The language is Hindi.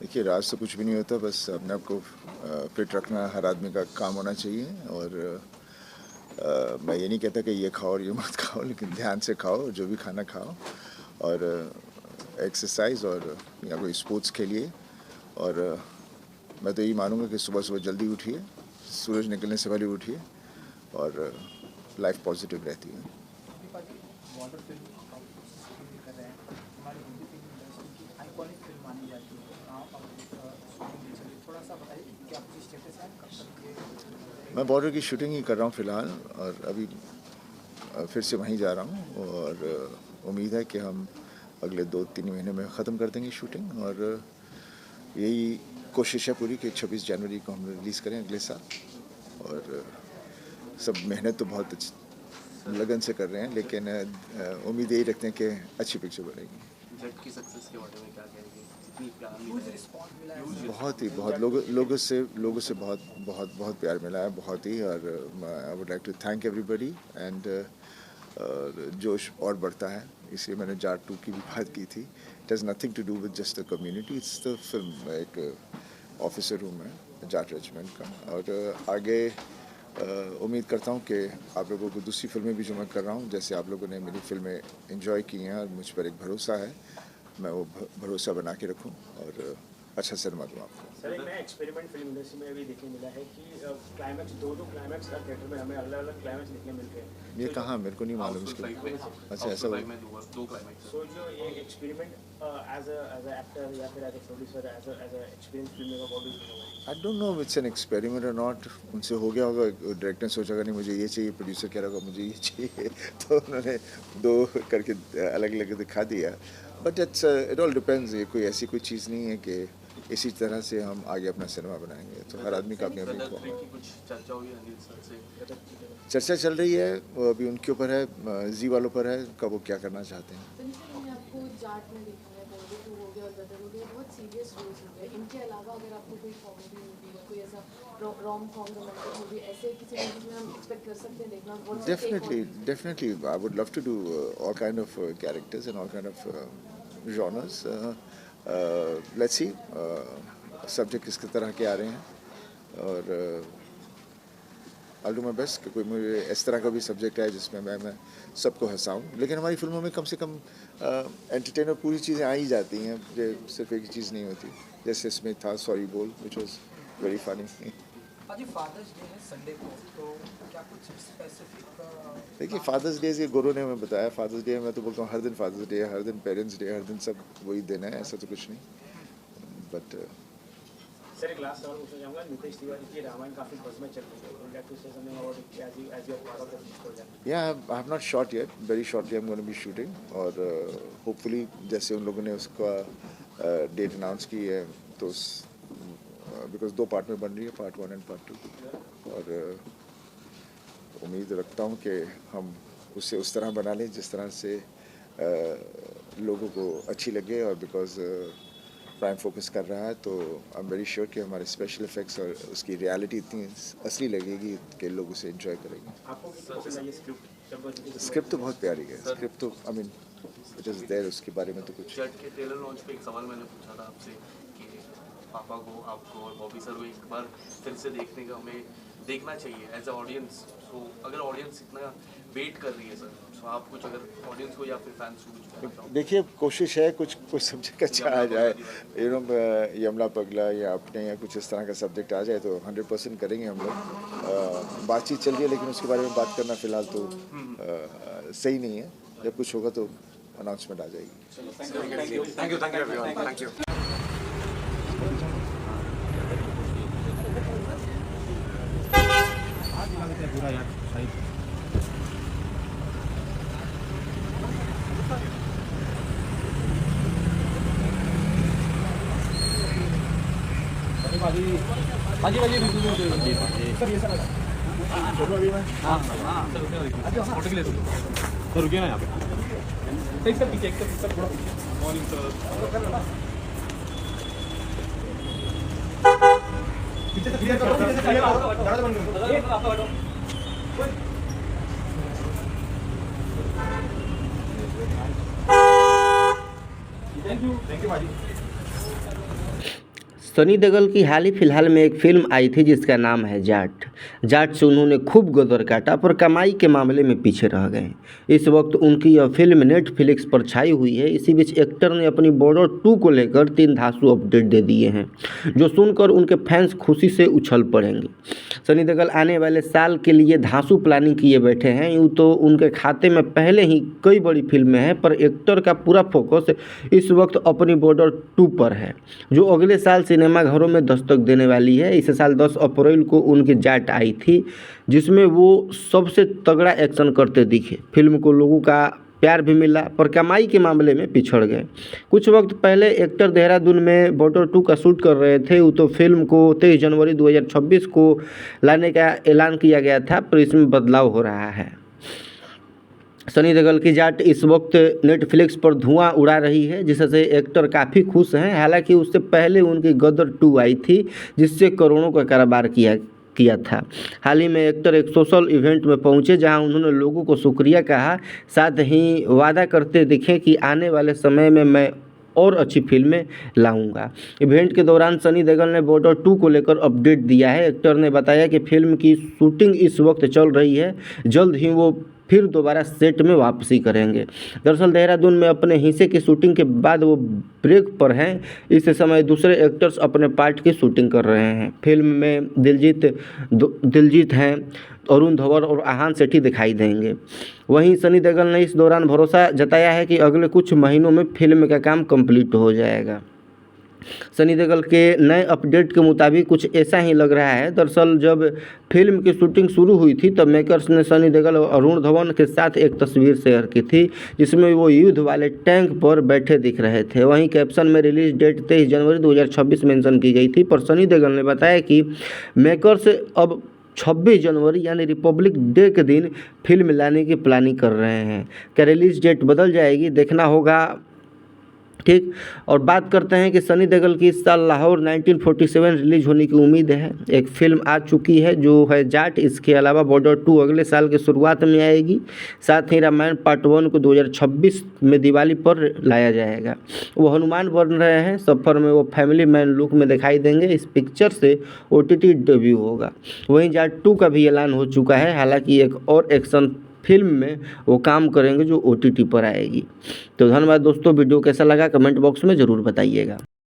देखिए, राज तो कुछ भी नहीं होता, बस अपने आप को फिट रखना हर आदमी का काम होना चाहिए। और मैं ये नहीं कहता कि ये खाओ और ये मत खाओ, लेकिन ध्यान से खाओ, जो भी खाना खाओ, और एक्सरसाइज और या कोई स्पोर्ट्स खेलिए। और मैं तो यही मानूंगा कि सुबह सुबह जल्दी उठिए, सूरज निकलने से पहले उठिए, और लाइफ पॉजिटिव रहती है। मैं बॉर्डर की शूटिंग ही कर रहा हूँ फ़िलहाल, और अभी फिर से वहीं जा रहा हूँ, और उम्मीद है कि हम अगले 2-3 महीने में ख़त्म कर देंगे शूटिंग। और यही कोशिश है पूरी कि 26 जनवरी को हम रिलीज़ करें अगले साल। और सब मेहनत तो बहुत लगन से कर रहे हैं, लेकिन उम्मीद यही रखते हैं कि अच्छी पिक्चर बनेगी। जट की सक्सेस के बारे में क्या कहेंगे? बहुत लोगों से बहुत प्यार मिला है, बहुत ही। और I would like to thank everybody, and जोश और बढ़ता है, इसलिए मैंने जाट 2 की भी बात की थी। It has nothing to do with just the community, it's the film. एक ऑफिसर हूँ मैं जाट रेजिमेंट का, और आगे उम्मीद करता हूँ कि आप लोगों को दूसरी फिल्में भी जो मैं कर रहा हूँ, जैसे आप लोगों ने मेरी फिल्में एंजॉय की हैं और मुझ पर एक भरोसा है, मैं वो भरोसा बना के रखूं और अच्छा सिनेमा दूँ आपको। सर, एक नया एक्सपेरिमेंट फिल्म इंडस्ट्री में भी देखने मिला है कि क्लाइमैक्स दो क्लाइमैक्स का थिएटर में हमें अलग अलग क्लाइमैक्स देखने मिलते हैं। ये कहाँ, मेरे को नहीं मालूम इसके बारे में। अच्छा, ऐसा हुआ। दो क्लाइमैक्स। सो जो ये एक्सपेरिमेंट एज अ एक्टर या फिर as a producer as a experience film maker, what do you know? I don't know it's an experiment or not. उनसे हो गया होगा, डायरेक्टर ने सोचा नहीं मुझे ये चाहिए, प्रोड्यूसर कह रहा होगा मुझे ये चाहिए, तो उन्होंने 2 करके अलग अलग दिखा दिया। But it all depends. ये कोई ऐसी कोई चीज़ नहीं है कि इसी तरह से हम आगे अपना सिनेमा बनाएंगे, तो हर आदमी का अपने अपने चर्चा चल रही है, वो अभी उनके ऊपर है, जी वालों पर है, कब वो क्या करना चाहते हैं। आपको जाट में देखा है, बॉर्डर 2 हो गया और गदर हो गया, बहुत सीरियस रोल्स हो गए। इनके अलावा अगर आपको कोई कॉमेडी मूवी या कोई ऐसा रोम कॉम रोमांटिक मूवी ऐसे किसी मूवी में हम एक्सपेक्ट कर सकते हैं देखना? Definitely I would love to do all kind of characters and all kind of genres. Let's see subject किस तरह के आ रहे हैं, और I'll do my best कि कोई मुझे इस तरह का भी सब्जेक्ट है जिसमें मैं सबको हंसाऊं। लेकिन हमारी फिल्मों में कम से कम एंटरटेनर पूरी चीज़ें आ ही जाती हैं, जो सिर्फ एक चीज़ नहीं होती। जैसे इसमें था सॉरी बोल, which was very funny. Father's Day है संडे को, तो क्या कुछ स्पेसिफिक? देखिए, फादर्स डे ये गुरु ने हमें बताया। फादर्स डे मैं तो बोलता हूँ हर दिन फादर्स डे है, हर दिन पेरेंट्स डे, हर दिन सब वही दिन है, ऐसा तो कुछ नहीं। बट सर, एक लास्ट सवाल पूछना चाहूँगा। नितेश तिवारी की रामायण काफ़ी बज़ में चल रही है, would like to say something about it as you are part of the project? या I have not shot yet, very shortly I am going to be shooting, और होपफुली जैसे उन लोगों ने उसका डेट अनाउंस की है, तो बिकॉज 2 पार्ट में बन रही है, पार्ट 1 एंड पार्ट 2, और उम्मीद रखता हूँ कि हम उसे उस तरह बना लें जिस तरह से लोगों को अच्छी लगे। और बिकॉज प्राइम फोकस कर रहा है, तो आई एम वेरी श्योर कि हमारे स्पेशल इफेक्ट्स और उसकी रियलिटी इतनी असली लगेगी कि लोग उसे एंजॉय करेंगे। आपको कितना पसंद है ये स्क्रिप्ट? स्क्रिप्ट तो बहुत प्यारी है, स्क्रिप्ट तो I mean it is there, उसके बारे में तो कुछ। जट के ट्रेलर लॉन्च पे एक सवाल मैंने पूछा था आपसे कि पापा को, आपको और बॉबी सर को एक बार फिर से देखने का हमें देखना चाहिए एज अ ऑडियंस। सो अगर ऑडियंस इतना वेट कर रही है सर, तो आप कुछ अगर ऑडियंस को या फिर फैंस को कुछ कहना चाहो? देखिए, कोशिश है कुछ सब्जेक्ट अच्छा आ जाए, यमला पगला या अपने या कुछ इस तरह का सब्जेक्ट आ जाए तो 100% करेंगे हम लोग। बातचीत चल रही है, लेकिन उसके बारे में बात करना फ़िलहाल तो सही नहीं है। जब कुछ होगा तो अनाउंसमेंट आ जाएगी। Thank you everyone, thank you. पूरा यार सही। बाजी सर, ये सर हाँ फोटो के लिए तो रुकिए ना यहाँ पे। एक सर पीछे, एक सर थोड़ा पीछे। मॉर्निंग सर, पीछे से क्लियर करो, पीछे से क्लियर करो, ज़्यादा बंद करो। आपका बैठो। थैंक यू बाजी। सनी देओल की हाल ही फिलहाल में एक फ़िल्म आई थी जिसका नाम है जाट। जाट से उन्होंने खूब गदर काटा पर कमाई के मामले में पीछे रह गए। इस वक्त उनकी यह फिल्म नेटफ्लिक्स पर छाई हुई है। इसी बीच एक्टर ने अपनी बॉर्डर 2 को लेकर 3 धांसू अपडेट दे दिए हैं, जो सुनकर उनके फैंस खुशी से उछल पड़ेंगे। सनी देओल आने वाले साल के लिए धांसू प्लानिंग किए बैठे हैं। यूँ तो उनके खाते में पहले ही कई बड़ी फिल्में हैं, पर एक्टर का पूरा फोकस इस वक्त अपनी बॉर्डर 2 पर है, जो अगले साल सिनेमाघरों में दस्तक देने वाली है। इस साल 10 अप्रैल को उनकी जाट आई थी, जिसमें वो सबसे तगड़ा एक्शन करते दिखे। फिल्म को लोगों का प्यार भी मिला, पर कमाई के मामले में पिछड़ गए। कुछ वक्त पहले एक्टर देहरादून में बॉर्डर 2 का शूट कर रहे थे। तो फिल्म को 23 जनवरी 2026 को लाने का ऐलान किया गया था, पर इसमें बदलाव हो रहा है। सनी देओल की जाट इस वक्त नेटफ्लिक्स पर धुआं उड़ा रही है, जिससे एक्टर काफ़ी खुश हैं। हालांकि उससे पहले उनकी गदर 2 आई थी, जिससे करोड़ों का कारोबार किया था। हाल ही में एक्टर एक सोशल इवेंट में पहुंचे, जहां उन्होंने लोगों को शुक्रिया कहा, साथ ही वादा करते दिखे कि आने वाले समय में मैं और अच्छी फिल्में लाऊंगा। इवेंट के दौरान सनी देओल ने बॉर्डर 2 को लेकर अपडेट दिया है। एक्टर ने बताया कि फिल्म की शूटिंग इस वक्त चल रही है, जल्द ही वो फिर दोबारा सेट में वापसी करेंगे। दरअसल देहरादून में अपने हिस्से की शूटिंग के बाद वो ब्रेक पर हैं। इस समय दूसरे एक्टर्स अपने पार्ट की शूटिंग कर रहे हैं। फिल्म में दिलजीत हैं, अरुण धवन और आहान सेठी दिखाई देंगे। वहीं सनी देओल ने इस दौरान भरोसा जताया है कि अगले कुछ महीनों में फिल्म का काम कंप्लीट हो जाएगा। सनी देओल के नए अपडेट के मुताबिक कुछ ऐसा ही लग रहा है। दरअसल जब फिल्म की शूटिंग शुरू हुई थी, तब मेकर्स ने सनी देओल और अरुण धवन के साथ एक तस्वीर शेयर की थी, जिसमें वो युद्ध वाले टैंक पर बैठे दिख रहे थे। वहीं कैप्शन में रिलीज डेट 23 जनवरी 2026 मेंशन की गई थी, पर सनी देओल ने बताया कि मेकर्स अब 26 जनवरी यानी रिपब्लिक डे के दिन फिल्म लाने की प्लानिंग कर रहे हैं। क्या रिलीज डेट बदल जाएगी, देखना होगा। ठीक, और बात करते हैं कि सनी देओल की इस साल लाहौर 1947 रिलीज होने की उम्मीद है। एक फिल्म आ चुकी है जो है जाट। इसके अलावा बॉर्डर 2 अगले साल के शुरुआत में आएगी। साथ ही रामायण पार्ट 1 को 2026 में दिवाली पर लाया जाएगा। वो हनुमान बन रहे हैं। सफ़र में वो फैमिली मैन लुक में दिखाई देंगे। इस पिक्चर से OTT डेब्यू होगा। वहीं जाट 2 का भी ऐलान हो चुका है। हालांकि एक और एक्शन फिल्म में वो काम करेंगे जो OTT पर आएगी। तो धन्यवाद दोस्तों। वीडियो कैसा लगा कमेंट बॉक्स में ज़रूर बताइएगा।